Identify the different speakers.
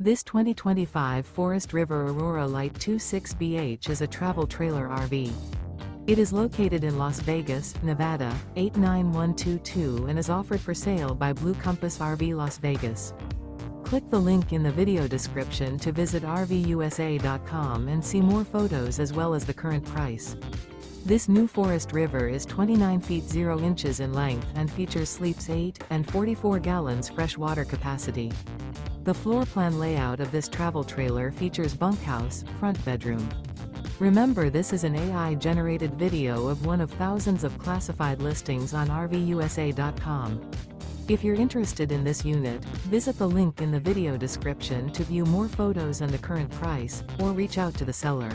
Speaker 1: This 2025 Forest River Aurora Light 26BH is a travel trailer RV. It is located in Las Vegas, Nevada, 89122 and is offered for sale by Blue Compass RV Las Vegas. Click the link in the video description to visit RVUSA.com and see more photos as well as the current price. This new Forest River is 29 feet 0 inches in length and features sleeps 8 and 44 gallons fresh water capacity. The floor plan layout of this travel trailer features bunkhouse, front bedroom. Remember, this is an AI-generated video of one of thousands of classified listings on RVUSA.com. If you're interested in this unit, visit the link in the video description to view more photos and the current price, or reach out to the seller.